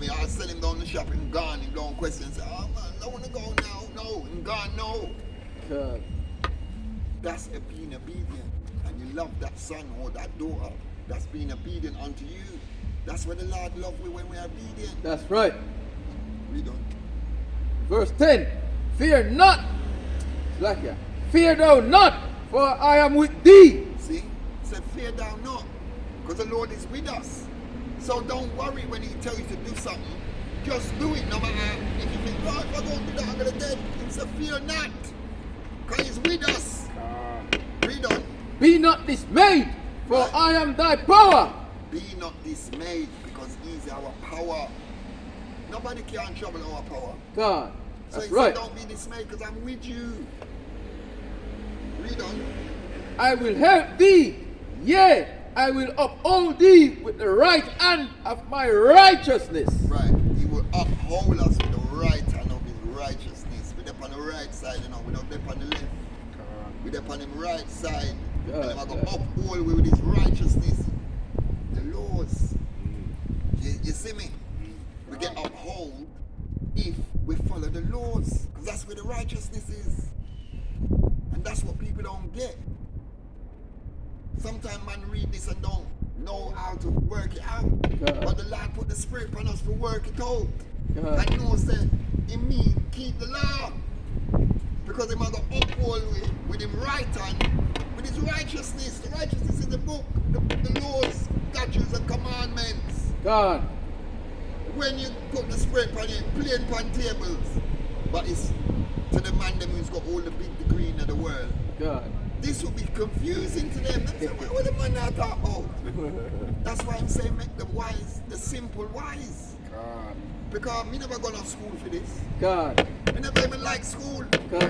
me, I'll send him down the shop and gone. Him don't question. Say, oh man, I want to go now. No, him gone now. God. That's being obedient. And you love that son or that daughter that's being obedient unto you. That's what the Lord loves when we're obedient. That's right. Read on. Verse 10. Fear not. Like that. Fear thou not, for I am with thee. See? Say, fear thou not. Because the Lord is with us. So don't worry when he tells you to do something. Just do it no matter if you think, oh, if I don't do that, I'm going to dead. He said, fear not. Because he's with us. Read on. Be not dismayed, for Right. I am thy power. Be not dismayed, because he's our power. Nobody can trouble our power. God. So That's he right. said, don't be dismayed, because I'm with you. Read on. I will help thee. Yea, I will uphold thee with the right hand of my righteousness. Right. He will uphold us with the right hand of his righteousness. We're up on the right side, you know. We're not up on the left. We're up on the right side. God, And I'm going God. to uphold with his righteousness. The Lord's. You see me? We get uphold if we follow the laws. Because that's where the righteousness is. And that's what people don't get. Sometimes man read this and don't know how to work it out. God. But the Lord put the spirit upon us to work it out. God. And knows that it means keep the law. Because he must uphold with him right hand, with his righteousness. The righteousness is the book, the laws, statutes and commandments. God. When you put the spirit upon it, plain upon tables. But it's to the man them who's got all the big degree in the world. God. This will be confusing to them. They say, what the man now talk about? That's why I'm saying make the wise, the simple wise. God. Because me never gone to school for this. God. I never even like school. God.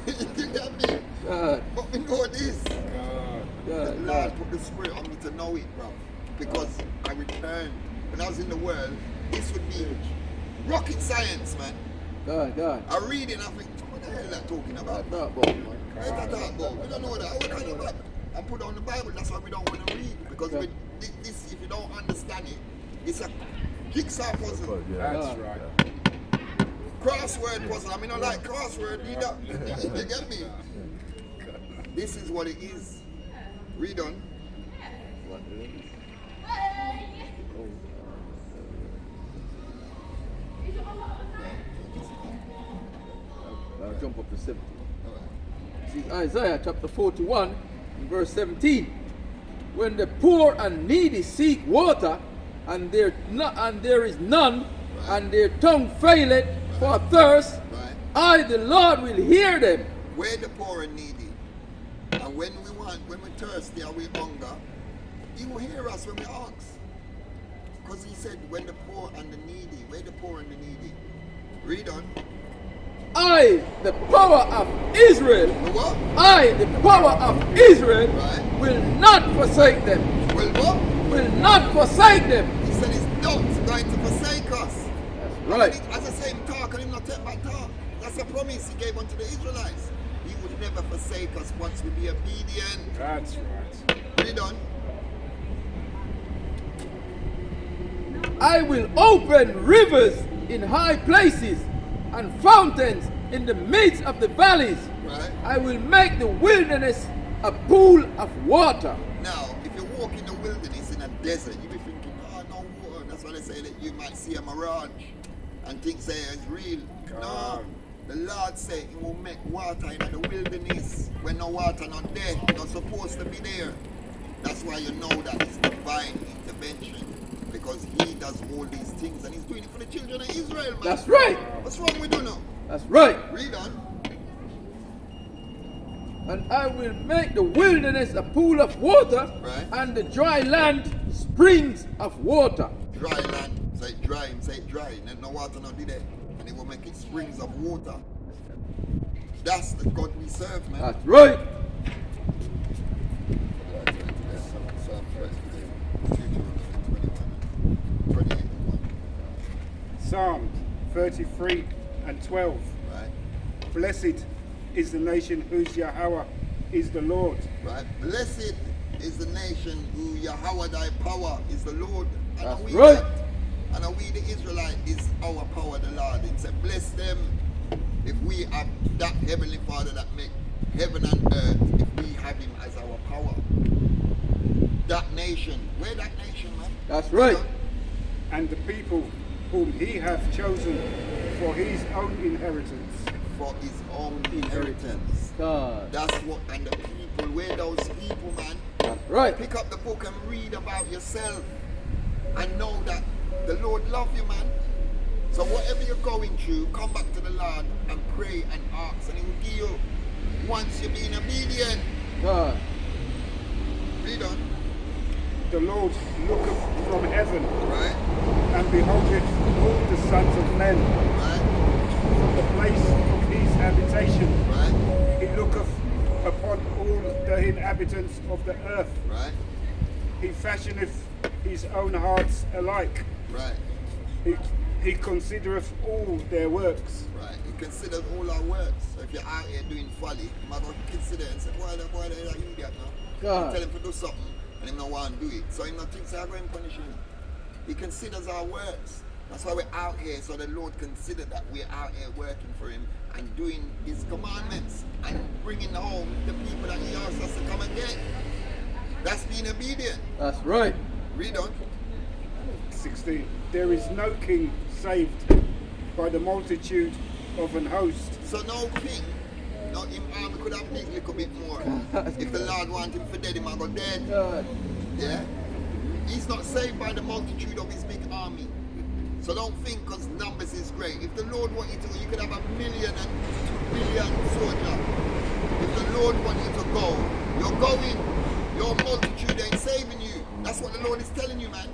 You get me? God. But we know this. God. The God. Lord God. put the spirit on me to know it, bro. Because I returned. When I was in the world, this would be rocket science, man. God. God. I read it and I think, what the hell are they talking about? Not about, man. What are they talking about? We don't know that. What kind of Bible? I put on the Bible, that's why we don't want to read. Because Okay. with this, if you don't understand it, it's a jigsaw puzzle. That's God. right. Crossword puzzle. I mean, I like crossword either. You get me? This is what it is. Read on. I'll jump up to 17. See, Isaiah chapter 41, verse 17. When the poor and needy seek water, and there is none, and their tongue faileth for thirst, Right. I, the Lord, will hear them. We're the poor and needy. And when we're thirsty and we hunger, he will hear us when we ask. Because he said, when the poor and the needy, we're the poor and the needy. Read on. I, the power of Israel, The what? I, the power of Israel, Right. will not forsake them. Well, what? Will not forsake them. He said he's not going to forsake us. That's right. As I say, him talk and him not take back talk. That's a promise he gave unto the Israelites. He would never forsake us once we be obedient. That's right. Read on. I will open rivers in high places and fountains in the midst of the valleys. Right. I will make the wilderness a pool of water. Now, if you walk in the wilderness in a desert, you be thinking, oh, no water. That's why they say that you might see a mirage and think say it's real. No. God. The Lord said he will make water in the wilderness when no water not there, not supposed to be there. That's why you know that it's divine intervention. Because he does all these things and he's doing it for the children of Israel, man. That's right. What's wrong with you now? That's right. Read on. And I will make the wilderness a pool of water, Right. and the dry land springs of water. Dry land. Say it dry, say it dry. No water not be there. And he will make it springs of water. That's the God we serve, man. That's right. Psalm 33 and 12. Right, Blessed is the nation whose Yahweh is the Lord. right. Blessed is the nation who Yahweh thy power is the Lord. And That's are we right. that? And are we the our power, the Lord. It said, bless them if we have that Heavenly Father that make heaven and earth, if we have him as our power. That nation, where that nation, man? That's right. And the people whom he hath chosen for his own inheritance. For his own inheritance. God. That's what, and the people, where those people, man? That's right. Pick up the book and read about yourself and know that the Lord loves you, man. So whatever you're going through, come back to the Lord and pray and ask, and he will give you once you're being obedient. God. Read on. The Lord looketh from heaven, Right? and beholdeth all the sons of men Right? from the place of his habitation. Right? He looketh upon all the inhabitants of the earth. Right? He fashioneth his own hearts alike. Right? He considereth all their works. Right? He considers all our works. So if you're out here doing folly, you might not consider it and say, boy, that idiot now. God. Tell him to do something, and him not want to do it. So he not thinks I'm going to punish him. He considers our works. That's why we're out here, so the Lord consider that we're out here working for him and doing his commandments and bringing home the people that he asked us to come and get. That's being obedient. That's right. Read on. 16. There is no king saved by the multitude of an host. So no king, no him army could have big little bit more. If the Lord want him for dead, he might go dead. God. Yeah? He's not saved by the multitude of his big army. So don't think because numbers is great. If the Lord want you to go, you could have 1 million and 2 billion soldiers. If the Lord want you to go, you're going. Your multitude ain't saving you. That's what the Lord is telling you, man.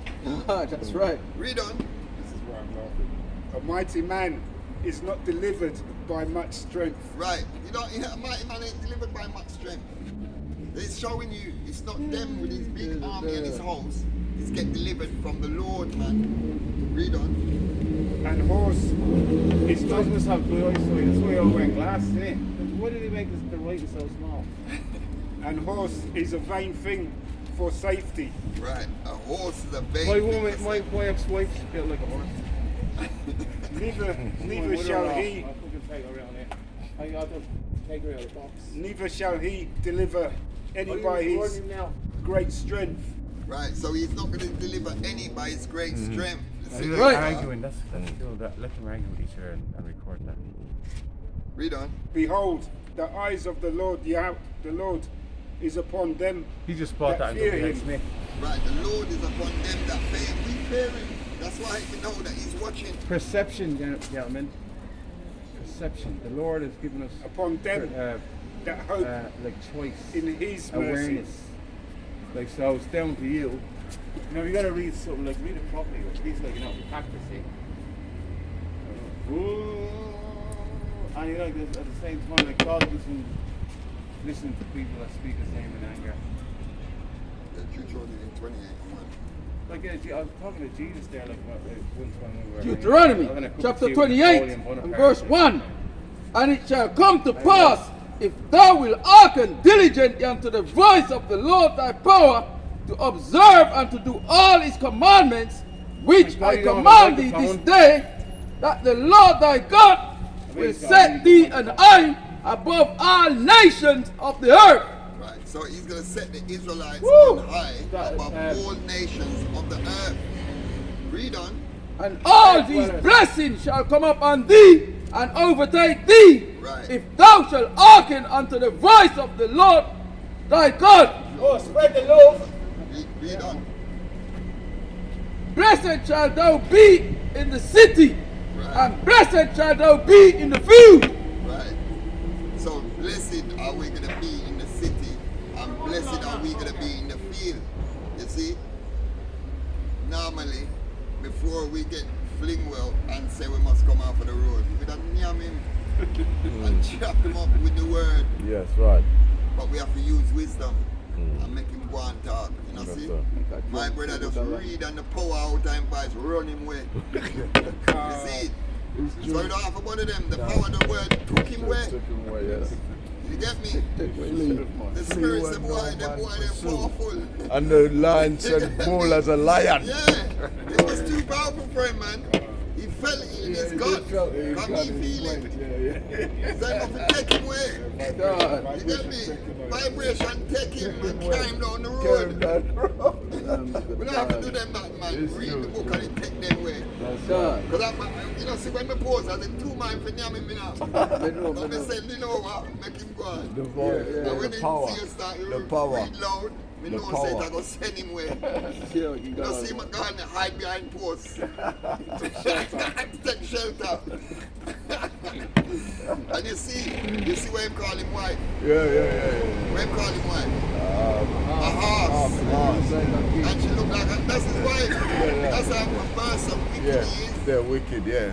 God, that's right. Read on. This is where I'm laughing. A mighty man is not delivered by much strength. Right. You know, a mighty man ain't delivered by much strength. It's showing you it's not them with his big army and his host. It's get delivered from the Lord, man. Read on. And horse is It not must have blue eyesight. That's why all wearing glasses, isn't it? Why did he make the writing so small? and horse is a vain thing for safety. Right. A horse is a baby. My woman, my ex-wife's built like a horse. Neither shall he I fucking take her around there. I got to take her out of the box. neither shall he deliver any by his now. great strength. Right. So he's not going to deliver any by his great strength. See, Right. Arguing, that's cool. Let them argue with each other and record that. Read on. Behold, the eyes of the Lord, the Lord is upon them He just bought that that and fear got him. Smith. Right. The Lord is upon them that fear. We fear him. That's why we know that he's watching. Perception, gentlemen. Perception. The Lord has given us upon them that hope like choice, in his mercy. awareness. Like, so it's down to you. You know, you gotta read something, like, read it properly, or at least, like, you know, practice it. And you know, like, at the same time, like, God doesn't listen to people that speak the same in anger. Deuteronomy 28. Like, I was talking to Jesus there, like, once when we were Deuteronomy chapter 28 and verse 1. And it shall come to pass, if thou wilt hearken diligently unto the voice of the Lord thy power, to observe and to do all his commandments, which I command thee this day, that the Lord thy God will set thee an eye above all nations of the earth. Right. So he's going to set the Israelites Woo! on high above all nations of the earth. Read on. And all these blessings shall come upon thee and overtake thee, Right. if thou shalt hearken unto the voice of the Lord thy God. Oh, spread the love. Read on. Blessed shalt thou be in the city, Right. and blessed shalt thou be in the field. Right. So blessed are we going to be in the city, and blessed are we going to be in the field. You see? Normally, before we get fling well and say we must come off of the road, we'd have yam him and chop him up with the word. Yes, right. But we have to use wisdom and make him go and talk. You know, Yes, see? sir. My brother just read and the power out time voice run him away. You see it? So you don't have to bother them. The power of the word took him away. Took him away, yes. You get me? The spirit said, boy, they're powerful. And the lion said, bull as a lion. Yeah, it was too powerful for him, man. He felt it in his he gut. felt it, he Come got he it, feel he it. went, yeah. So I'm going to take him away. God. You get me? Vibration take him and Away. carry him down the Carry him road. down the road. We don't have to do them back, man. It's Read true, the book true. and it take them away. That's God. right. Because you know, see when me pause, I said 2 man for Nyami me now. Me know, So me me know. say, you know what, make him go on. The voice, Yeah, And when the him power, see you start to the power. read loud, me The know say power. I go send him away. Sure, you You got know, see him go and hide behind posts. Take shelter. And you see where him call him wife. Yeah. Where him call him wife. A horse. Horse. And she look like that's his wife. Yeah. That's how a person wicked Yeah, he is. they're wicked, yeah.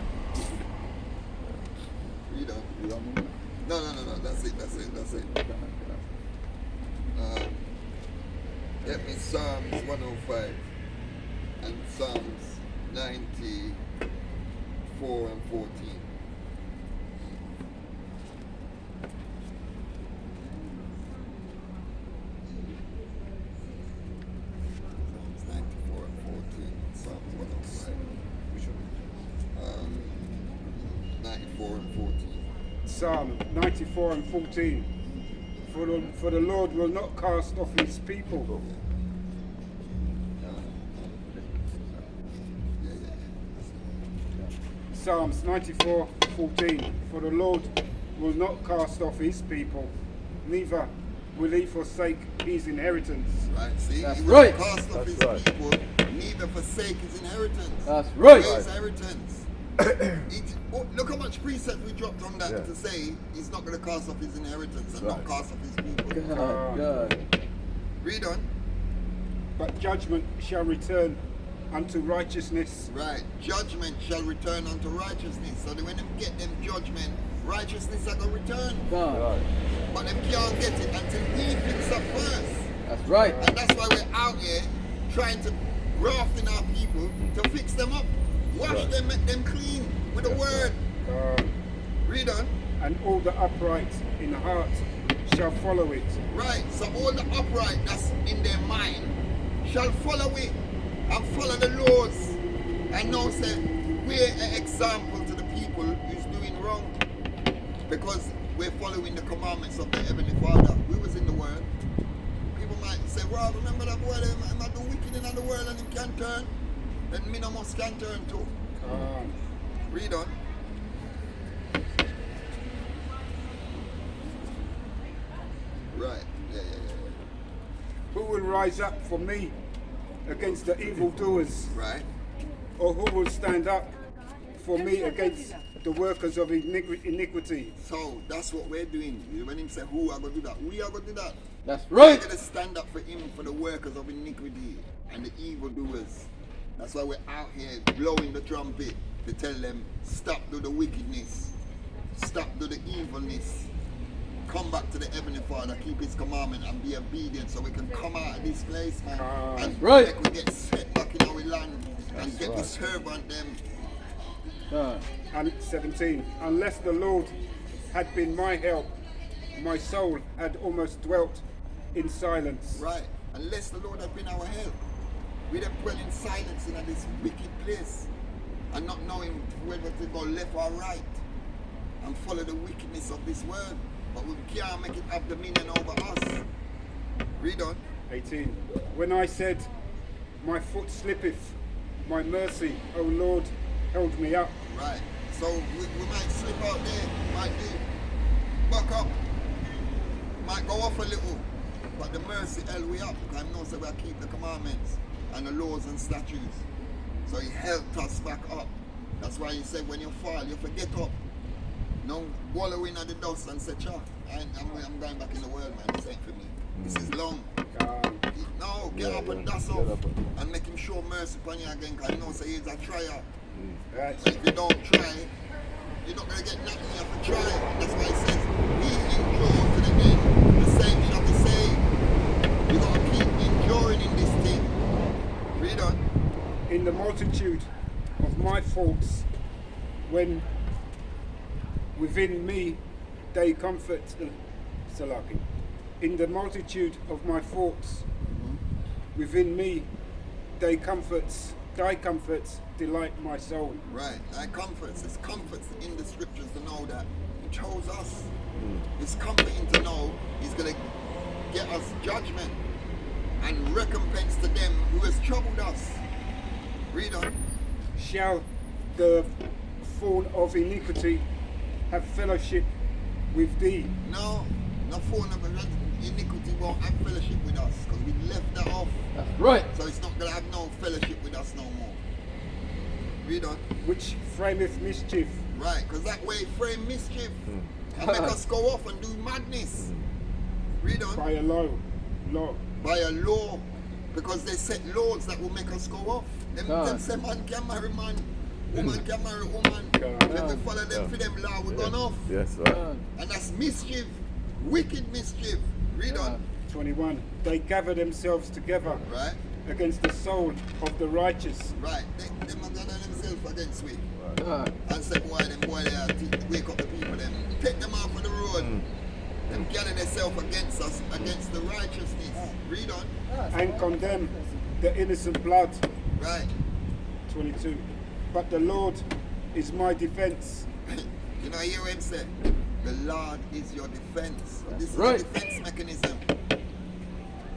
You know. No. That's it. Get me Psalms 105 and Psalms 94 and 14. Psalms 94 and 14. Psalms 105. 94 and 14. Psalm 94 and 14. For the Lord will not cast off his people. Psalms 94, 14. For the Lord will not cast off his people, neither will he forsake his inheritance. Right, see? That's He will right. cast off his That's right. people, neither forsake his inheritance. That's right. Where is inheritance? Look how much precept we dropped on that Yeah. to say he's not going to cast off his inheritance and Right. not cast off his people. God. Read on. But judgment shall return unto righteousness. Right. Judgment shall return unto righteousness. So that when them get them judgment, righteousness are going to return. God. But them can't get it until we fix up first. That's right. And that's why we're out here trying to graft in our people to fix them up. Wash Right. them, make them clean with the word. Read on. And all the upright in heart shall follow it. Right. So all the upright that's in their mind shall follow it and follow the laws. And now say we're an example to the people who's doing wrong. Because we're following the commandments of the Heavenly Father. We was in the world. People might say, well, remember that boy, I'm not do wicked in the world and him can turn. Then me no must can turn too. Read on. Right. Yeah. Who will rise up for me against the evildoers? Right. Or who will stand up for me against the workers of iniquity? So that's what we're doing. When him say, who are going to do that? We are going to do that. That's We're right. going to stand up for him, for the workers of iniquity and the evildoers. That's why we're out here blowing the trumpet to tell them, stop do the wickedness, stop do the evilness, come back to the Heavenly Father, keep his commandment and be obedient so we can come out of this place, man. And right. make we get set back in our land and That's get right. to serve on them. God. And 17. Unless the Lord had been my help, my soul had almost dwelt in silence. Right. Unless the Lord had been our help, we'd have dwelt in silence in this wicked place and not knowing whether to go left or right and follow the wickedness of this world. But we can't make it have dominion over us. Read on. 18. When I said, my foot slippeth, my mercy, O Lord, held me up. Right. So we might slip out there, might do back up, might go off a little, but the mercy held we up because I know so we keep the commandments and the laws and statutes. So he helped us back up. That's why he said when you fall, you forget up. No wallowing at the dust and say, "Cha, I'm going back in the world, man. This ain't for me. This is long." No, get up and dust off and make him show mercy upon you again because I know so he's a trier. Right. But if you don't try, you're not going to get nothing you have to try. That's why it says, he endure to the end, the same shall be saved. You got to keep enduring in this thing. Read on. In the multitude of my faults, when within me they comfort, Salaki. In the multitude of my faults, within me they comfort Thy comforts delight my soul. Right. Thy comforts. It's comforts in the scriptures to know that he chose us. It's comforting to know he's going to get us judgment and recompense to them who has troubled us. Read on. Shall the thorn of iniquity have fellowship with thee? No form of iniquity won't have fellowship with us because we left that off. That's right. So it's not going to have no fellowship with us no more. Read on. Which frameth mischief. Right, because that way frame mischief and make us go off and do madness. Read on. By a law. By a law, because they set laws that will make us go off. Them say man can marry man, woman can marry woman. If we follow them for them law, we're gone off. Yes, right. And that's mischief, wicked mischief. Read on. 21. They gather themselves together Right, against the soul of the righteous. right. They are gather themselves against we. God. And say, boy, them boy, they are to wake up the people, them. Take them off of the road. Them gather themselves against us, against the righteousness. Read on. And condemn the innocent blood. Right. 22. But the Lord is my defense. You know, hear him say, the Lord is your defense. So this is right. a defense mechanism.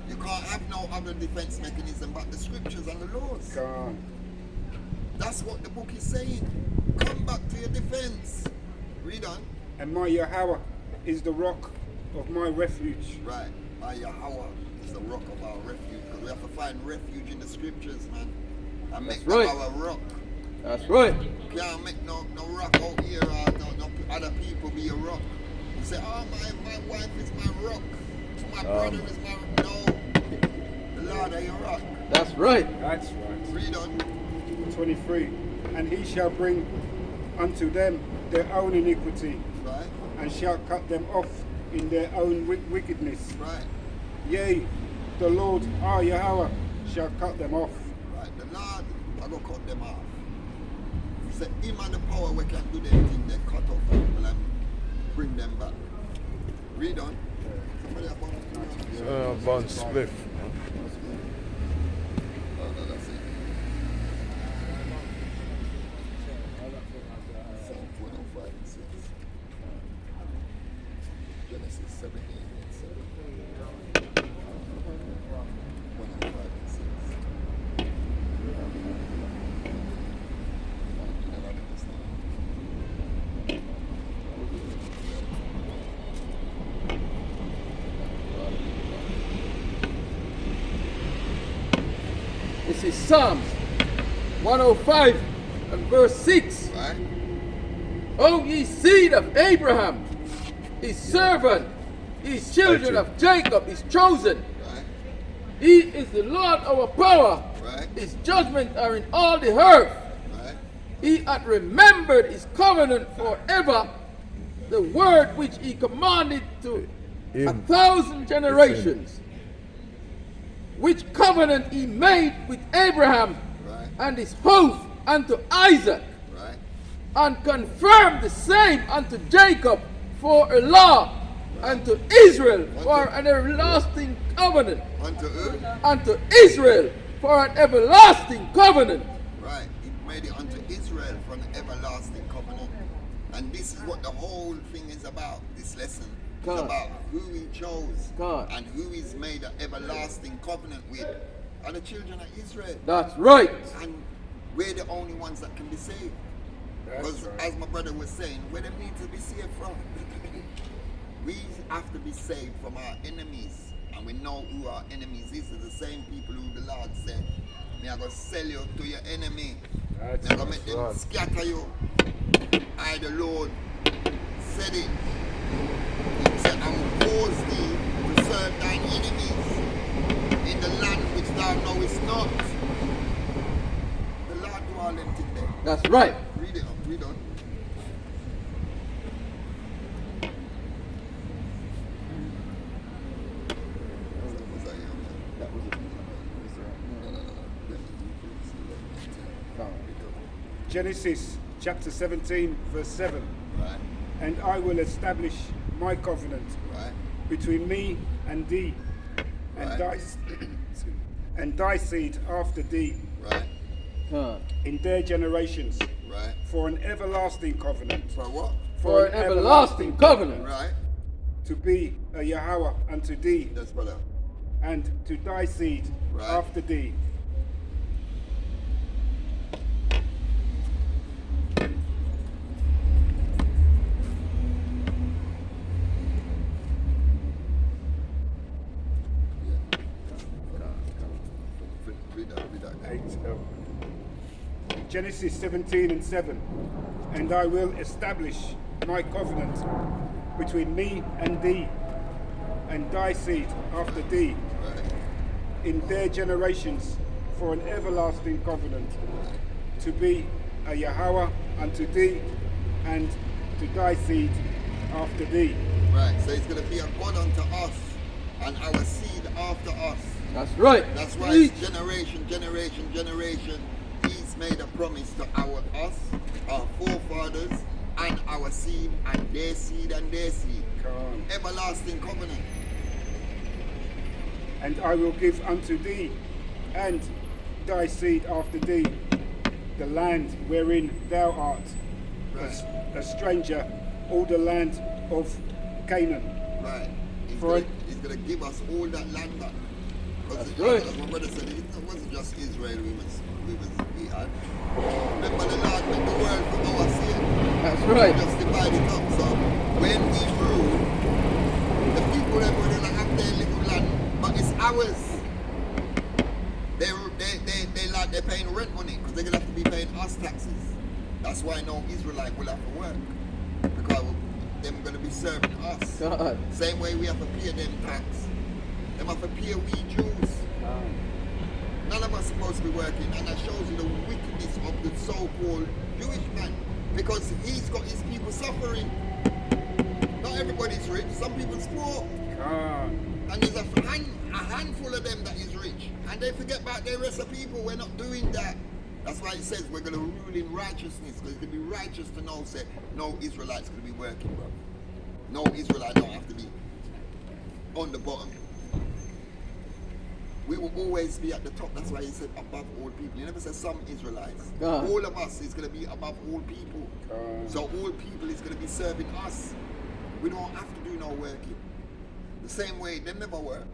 You can't have no other defense mechanism but the scriptures and the laws. God. That's what the book is saying. Come back to your defense. Read on. And my Yahweh is the rock of my refuge. Right. My Yahweh is the rock of our refuge. Because we have to find refuge in the scriptures, man. And make That's right. that our rock. That's right. Can't make no rock out here or no other people be a rock. You say, oh, my wife is my rock. My brother is my no. The Lord is your rock. That's right. That's right. Read on. 23. And he shall bring unto them their own iniquity, Right, and shall cut them off in their own wickedness. right, Yea, the Lord, our Yahweh, shall cut them off. right. The Lord, I go cut them off. He said, him and the power we can do them thing, they cut off people and bring them back. Read on. Somebody about Von Spliff. Oh, no, that's it. Psalm 105 and 6. Genesis 17 and 7. 105 and 6. This is Psalms 105 and verse 6. Right? O ye seed of Abraham, his servant, his children of Jacob, his chosen. Right? He is the Lord our power. Right? His judgments are in all the earth. Right? He hath remembered his covenant forever, the word which he commanded to a Him. 1,000 generations, which covenant he made with Abraham Right? and his oath unto Isaac, Right? and confirmed the same unto Jacob for a law, and to Israel for an everlasting covenant, Unto who? unto Israel for an everlasting covenant. Right. He made it unto Israel for an everlasting covenant. And this is what the whole thing is about, this lesson. It's God. about who he chose God. and who he's made an everlasting covenant with are the children of Israel. That's right. And we're the only ones that can be saved. Because as my brother was saying, where they need to be saved from? We have to be saved from our enemies. And we know who our enemies is. They're the same people who the Lord said, me are going to sell you to your enemy. That's Me are going to make them right. scatter you. I, the Lord, said it. He said, I will cause thee to serve thine enemies in the land which thou knowest not. The Lord do all them things there. That's right. Read it up, read on. Was that you? That was it. No. Genesis chapter 17, verse 7. Right, And I will establish my covenant right, between me and thee, and Right. thy and thy seed after thee, right, in their generations Right. for an everlasting covenant. For what? For an everlasting covenant. Right. To be a Yahweh unto thee, Yes, brother. and to thy seed Right. after thee. Read that. 8. Genesis 17 and 7. And I will establish my covenant between me and thee, and thy seed after thee, Right. in their generations for an everlasting covenant, to be a Yahweh unto thee, and to thy seed after thee. Right. So he's going to be a God unto us and our seed after us. That's right. That's why it's generation, he's made a promise to us, our forefathers, and our seed, and their seed, and their seed. Come on. Everlasting covenant. And I will give unto thee and thy seed after thee the land wherein thou art Right. a stranger, all the land of Canaan. Right. For He's going to give us all that land back. That's right. As my brother said, it wasn't just Israel we had. Remember the Lord made the world for our sin. That's right. Just divide it up. So when we rule, the people that were going to have their little land, but it's ours. They're paying rent money because they're going to have to be paying us taxes. That's why no Israelite will have to work, because they're going to be serving us. God. Same way we have to pay them tax. Them have to pay we Jews. None of us supposed to be working, and that shows you the wickedness of the so-called Jewish man, because he's got his people suffering. Not everybody's rich. Some people's poor. And there's a handful of them that is rich. And they forget about the rest of people. We're not doing that. That's why it says we're going to rule in righteousness. Because it's going to be righteous to know, say, no Israelite's going to be working, bro. No Israelite don't have to be on the bottom. We will always be at the top. That's why he said above all people. He never said some Israelites. God. All of us is going to be above all people. So all people is going to be serving us. We don't have to do no working. The same way, they never work.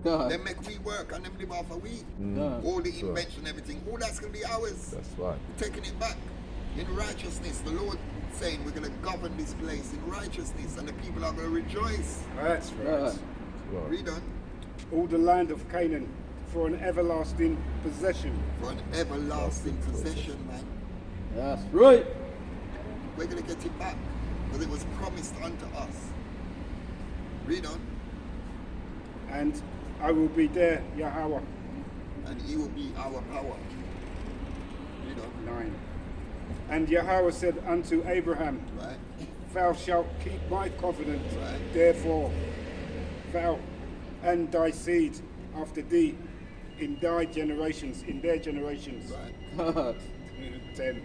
God. They make we work and them live off a week. God. All the invention, everything, all that's going to be ours. That's right. We're taking it back. In righteousness, the Lord saying we're going to govern this place in righteousness, and the people are going to rejoice. That's right. God. Right. Read on. All the land of Canaan for an everlasting possession. For an everlasting possession, man. That's right. We're going to get it back because it was promised unto us. Read on. And I will be there, Yahweh. And he will be our power. Read on. 9. And Yahweh said unto Abraham, Right? Thou shalt keep my covenant, Right. therefore thou and thy seed after thee in their generations. Right. God. 10.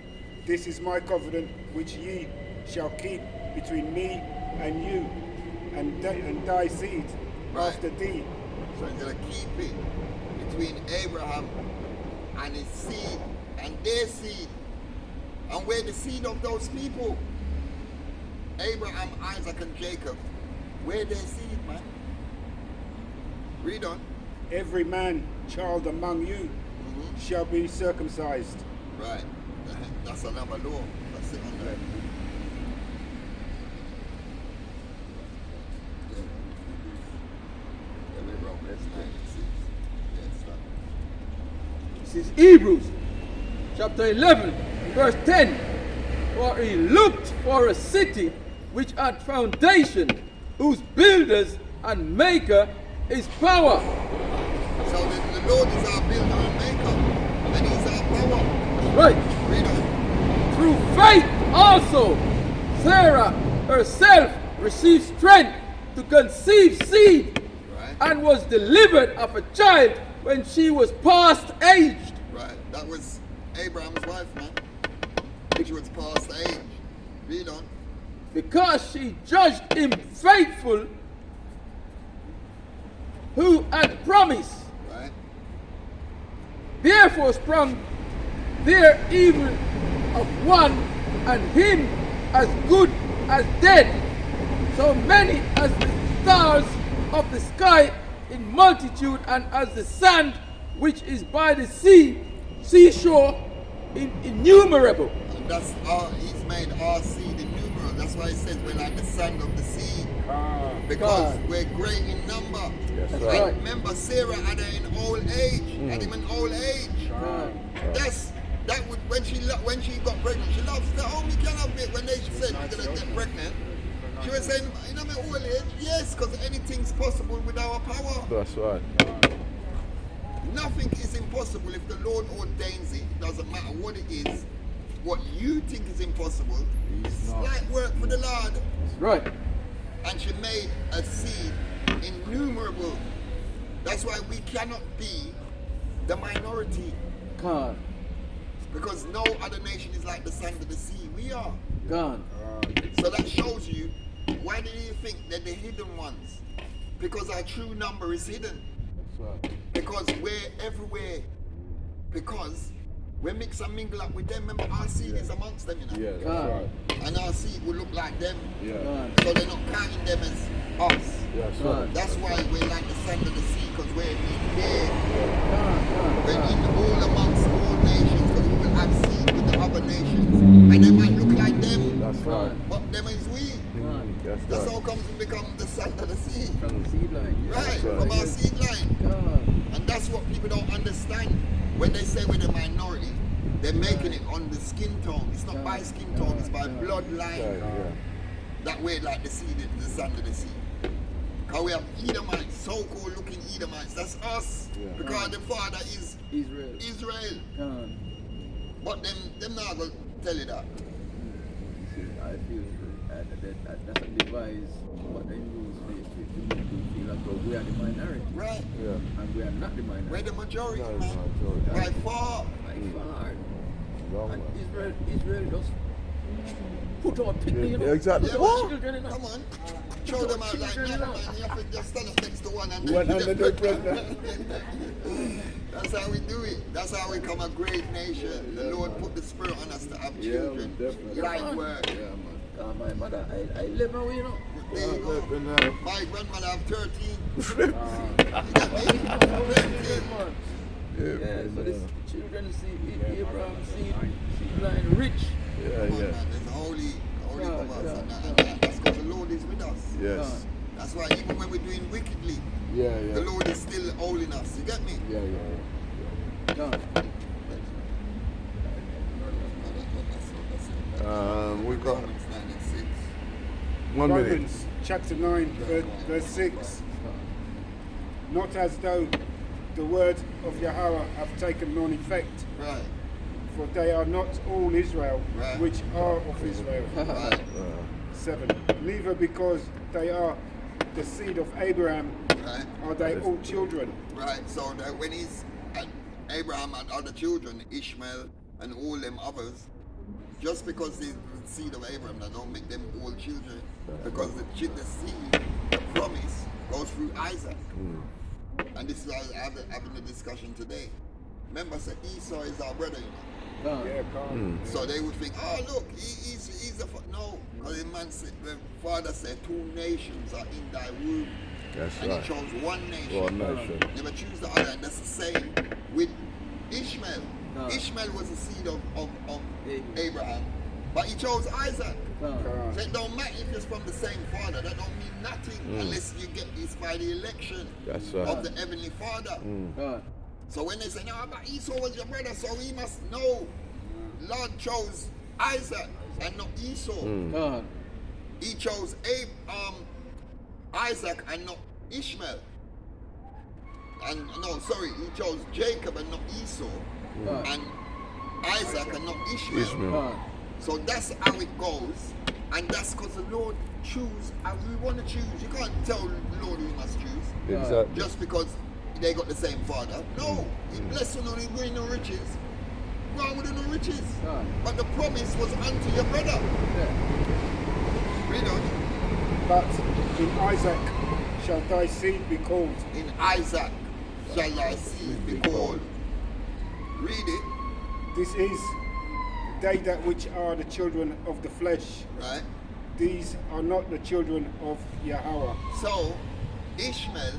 This is my covenant which ye shall keep between me and you and thy seed Right. after thee. So he's going to keep it between Abraham and his seed and their seed. And we're the seed of those people. Abraham, Isaac, and Jacob. We're their seed, man. Read on. Every man child among you shall be circumcised. Right. That's another law. That's it on there. This is Hebrews chapter 11, verse 10. For he looked for a city which had foundation, whose builders and maker is power. So the Lord is our builder and maker, and he's our power. Right. Read on. Through faith also, Sarah herself received strength to conceive seed, Right. and was delivered of a child when she was past aged. Right. That was Abraham's wife, man. She was past the age. Read on. Because she judged him faithful who had promised. Right. Therefore sprang their evil of one, and him as good as dead. So many as the stars of the sky in multitude, and as the sand which is by the seashore, innumerable. And that's he's made our seed innumerable. That's why he says we're like the sand of the sea. Because we're great in number. That's And right. remember, Sarah had her in old age. Had him in old age. That would when she got pregnant, she loves the only can have it when they said she's gonna get pregnant. She was saying, in my old age, yes, because anything's possible with our power. That's right. Nothing is impossible if the Lord ordains it. It doesn't matter what it is. What you think is impossible, it's like work for the Lord. That's right. And she made a seed innumerable. That's why we cannot be the minority, God. because no other nation is like the sand of the sea. We are. God. So that shows you, why do you think they're the hidden ones? Because our true number is hidden. That's right. Because we're everywhere. Because we mix and mingle up with them. Remember, our seed is amongst them, you know. Yeah, that's God. right. And our seed will look like them. Yeah. God. So they're not counting them as us. That's God. right. That's why we're like the sand of the sea, because we're in there. God. We're in all amongst all nations, because we will have seed with the other nations. And they might look like them, That's right. but them is we. That's That's right. how comes we become the sand of the sea. From the seed line. Right, That's right. from our seed line. God. And that's what people don't understand. When they say we're the minority, they're making it on the skin tone. It's not by skin tone, it's by bloodline. Right, yeah. That we're like the seed, the sand of the sea. Because we have Edomites, so-called looking Edomites. That's us. Yeah. Because the father is Israel. Israel. God. But them not going to tell you that. See, I feel that's a device what they use to make you feel like we are the minority. Right? Yeah. And we are not the minority. We're the majority, No, man. majority. By far. By far. Wrong And one. Israel just put our picnic, you know. Yeah, exactly. Yeah, Put our man. children in Come us. on. Show them out like that, man. You have to just stand up next to one and One then and get then pregnant. That's how we do it. That's how we become a great nation. The Lord put the spirit on us to have Yeah, children. definitely. Light work. Yeah, man. My mother, I live away, you know. There you go. But, My grandmother have 13. yeah, You get me? 13. Yeah, so this children see Abraham seed line rich. yeah, Come on, yeah. man. There's holy Yeah, of us. yeah, And that's because the Lord is with us. Yes. That's why even when we're doing wickedly, Yeah, yeah. the Lord is still holding us. You get me? Yeah, yeah. God. We got Romans 9 and 6. 1 minute. Romans chapter 9, verse 6. Not as though the word of Yahweh have taken none effect, Right. for they are not all Israel, Right. which are of Israel. Right. 7. Neither because they are the seed of Abraham Right. are they all children. Right. So that when he's Abraham and other children, Ishmael and all them others, just because they're the seed of Abraham, that don't make them all children. Because the seed, the promise, goes through Isaac. And this is why I'm having a discussion today. Remember, I said Esau is our brother, you know. God. Yeah, calm. So they would think, oh look, he's the no. Because the man said, the father said, 2 nations are in thy womb. That's And right. he chose one nation. One nation. Never choose the other, and that's the same with Ishmael. No. Ishmael was the seed of Abraham. Abraham, but he chose Isaac. God. So it don't matter if it's from the same father, that don't mean nothing unless you get this by the election That's right. of the Heavenly Father. God. So when they say, no, but Esau was your brother, so he must know. Lord chose Isaac and not Esau. God. He chose Isaac and not Ishmael. And no, sorry, he chose Jacob and not Esau. God. And Isaac and not Ishmael. Ishmael. God. So that's how it goes. And that's because the Lord choose as we want to choose. You can't tell the Lord who you must choose Exactly. just because they got the same father. No, he blessed you only bring no riches. Go on with the no riches. God. But the promise was unto your brother. Yeah. Read on. But in Isaac shall thy seed be called. In Isaac shall thy seed be called. Read it. This is they that which are the children of the flesh. Right? These are not the children of Yahweh. So Ishmael